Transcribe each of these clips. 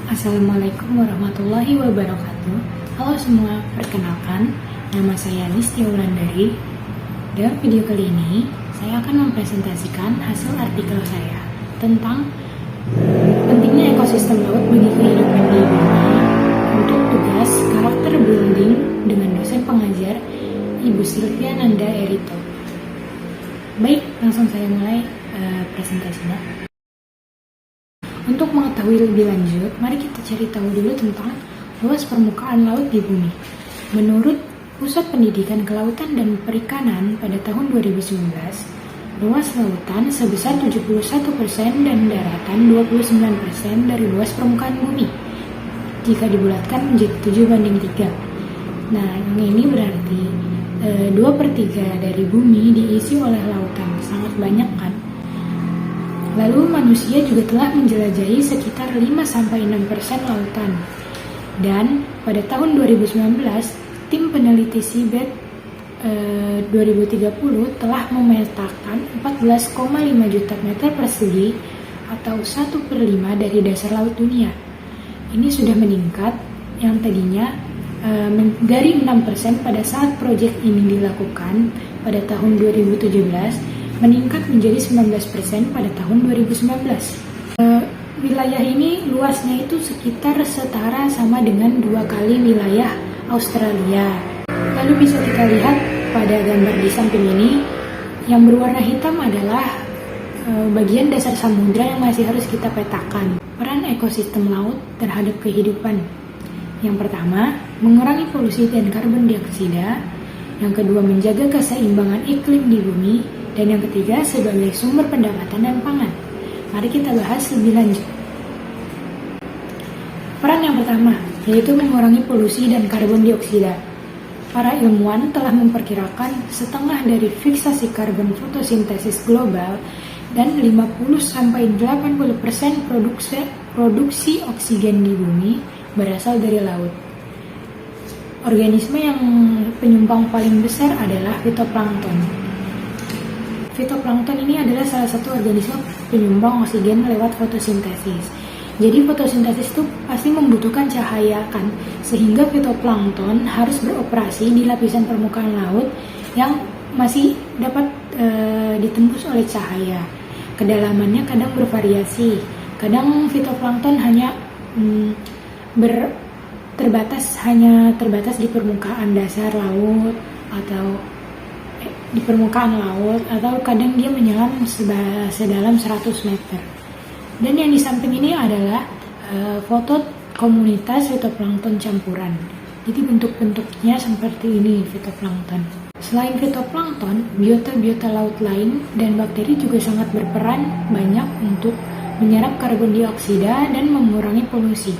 Assalamualaikum warahmatullahi wabarakatuh. Halo semua, perkenalkan nama saya Nistia Wulandari. Dalam video kali ini, saya akan mempresentasikan hasil artikel saya tentang pentingnya ekosistem laut bagi kehidupan di bumi untuk tugas karakter building dengan dosen pengajar Ibu Sylvia Nanda Erito. Baik, langsung saya mulai presentasinya. Untuk mengetahui lebih lanjut, mari kita cari tahu dulu tentang luas permukaan laut di bumi. Menurut Pusat Pendidikan Kelautan dan Perikanan pada tahun 2019, luas lautan sebesar 71% dan daratan 29% dari luas permukaan bumi. Jika dibulatkan menjadi 7:3. Nah, yang ini berarti 2/3 dari bumi diisi oleh lautan. Sangat banyak kan? Lalu manusia juga telah menjelajahi sekitar 5-6% lautan. Dan pada tahun 2019, tim peneliti Seabed 2030 telah memetakan 14,5 juta meter persegi atau 1/5 dari dasar laut dunia. Ini sudah meningkat yang tadinya dari 6% pada saat proyek ini dilakukan pada tahun 2017 meningkat menjadi 19% pada tahun 2019. Wilayah ini luasnya itu sekitar setara sama dengan 2 kali wilayah Australia. Lalu bisa kita lihat pada gambar di samping ini, yang berwarna hitam adalah bagian dasar samudra yang masih harus kita petakan. Peran ekosistem laut terhadap kehidupan. Yang pertama, mengurangi polusi dan karbon dioksida. Yang kedua, menjaga keseimbangan iklim di bumi. Dan yang ketiga, sebagai sumber pendapatan dan pangan. Mari kita bahas lebih lanjut. Peran yang pertama, yaitu mengurangi polusi dan karbon dioksida. Para ilmuwan telah memperkirakan setengah dari fiksasi karbon fotosintesis global dan 50-80% produksi oksigen di bumi berasal dari laut. Organisme yang penyumbang paling besar adalah fitoplankton. Fitoplankton ini adalah salah satu organisme penyumbang oksigen lewat fotosintesis. Jadi fotosintesis itu pasti membutuhkan cahaya kan, sehingga fitoplankton harus beroperasi di lapisan permukaan laut yang masih dapat ditembus oleh cahaya. Kedalamannya kadang bervariasi. Kadang fitoplankton hanya terbatas di permukaan dasar laut atau di permukaan laut, atau kadang dia menyelam sedalam 100 meter. Dan yang di samping ini adalah foto komunitas fitoplankton campuran. Jadi bentuk-bentuknya seperti ini fitoplankton. Selain fitoplankton, biota-biota laut lain dan bakteri juga sangat berperan banyak untuk menyerap karbon dioksida dan mengurangi polusi.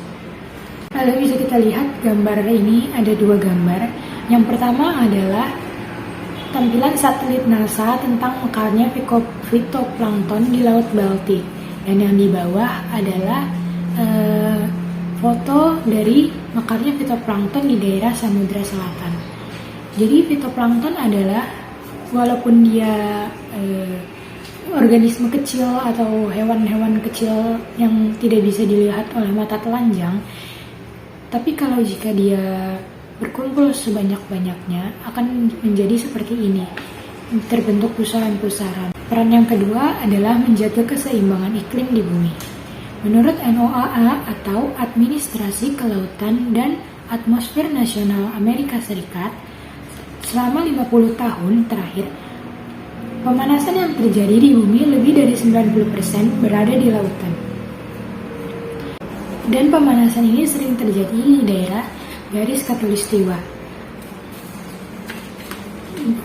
Lalu bisa kita lihat gambar ini, ada 2 gambar. Yang pertama adalah tampilan satelit NASA tentang mekarnya fitoplankton di Laut Baltik, dan yang di bawah adalah foto dari mekarnya fitoplankton di daerah Samudra Selatan. Jadi fitoplankton adalah, walaupun dia organisme kecil atau hewan-hewan kecil yang tidak bisa dilihat oleh mata telanjang, tapi kalau jika dia berkumpul sebanyak-banyaknya akan menjadi seperti ini, terbentuk pusaran-pusaran. Peran yang kedua adalah menjaga keseimbangan iklim di bumi. Menurut NOAA atau Administrasi Kelautan dan Atmosfer Nasional Amerika Serikat, selama 50 tahun terakhir, pemanasan yang terjadi di bumi lebih dari 90% berada di lautan. Dan pemanasan ini sering terjadi di daerah garis khatulistiwa.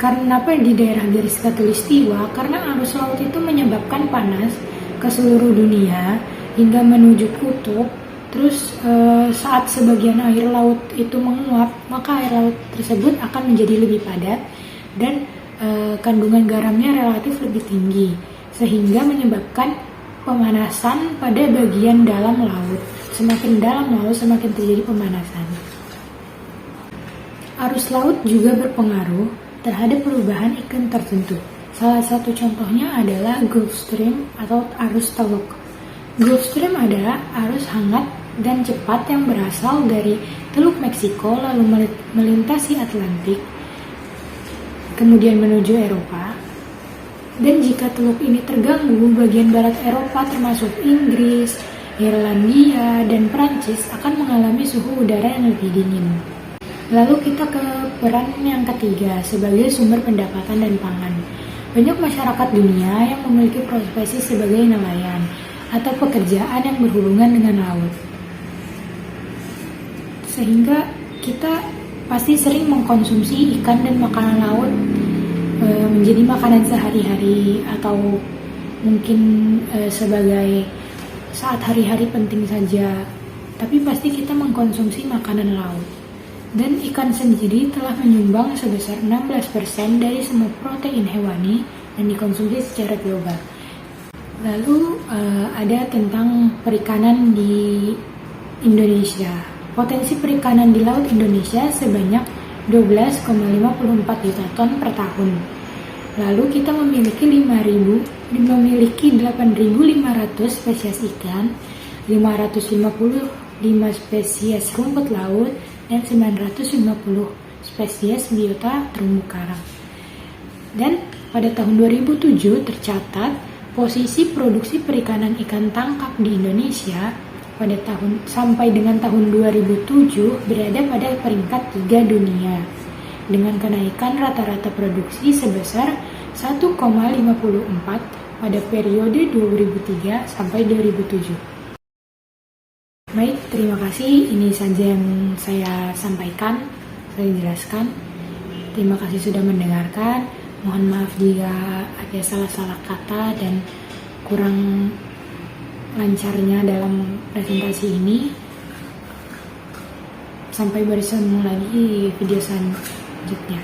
Kenapa di daerah garis khatulistiwa? Karena arus laut itu menyebabkan panas ke seluruh dunia hingga menuju kutub. Terus saat sebagian air laut itu menguap, maka air laut tersebut akan menjadi lebih padat dan kandungan garamnya relatif lebih tinggi, sehingga menyebabkan pemanasan pada bagian dalam laut. Semakin dalam laut, semakin terjadi pemanasan. Arus laut juga berpengaruh terhadap perubahan iklim tertentu. Salah satu contohnya adalah Gulf Stream atau arus teluk. Gulf Stream adalah arus hangat dan cepat yang berasal dari Teluk Meksiko lalu melintasi Atlantik, kemudian menuju Eropa. Dan jika teluk ini terganggu, bagian barat Eropa termasuk Inggris, Irlandia, dan Prancis akan mengalami suhu udara yang lebih dingin. Lalu kita ke peran yang ketiga sebagai sumber pendapatan dan pangan. Banyak masyarakat dunia yang memiliki profesi sebagai nelayan atau pekerjaan yang berhubungan dengan laut. Sehingga kita pasti sering mengkonsumsi ikan dan makanan laut menjadi makanan sehari-hari atau mungkin sebagai saat hari-hari penting saja, tapi pasti kita mengkonsumsi makanan laut. Dan ikan sendiri telah menyumbang sebesar 16% dari semua protein hewani yang dikonsumsi secara global. Lalu ada tentang perikanan di Indonesia. Potensi perikanan di laut Indonesia sebanyak 12,54 juta ton per tahun. Lalu kita memiliki 8.500 spesies ikan, 555 spesies rumput laut, dan 950 spesies biota terumbu karang. Dan pada tahun 2007 tercatat posisi produksi perikanan ikan tangkap di Indonesia sampai dengan tahun 2007 berada pada peringkat 3 dunia dengan kenaikan rata-rata produksi sebesar 1,54 pada periode 2003 sampai 2007. Baik, terima kasih. Ini saja yang saya sampaikan, saya jelaskan. Terima kasih sudah mendengarkan. Mohon maaf jika ada salah-salah kata dan kurang lancarnya dalam presentasi ini. Sampai bertemu lagi di video selanjutnya.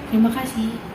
Terima kasih.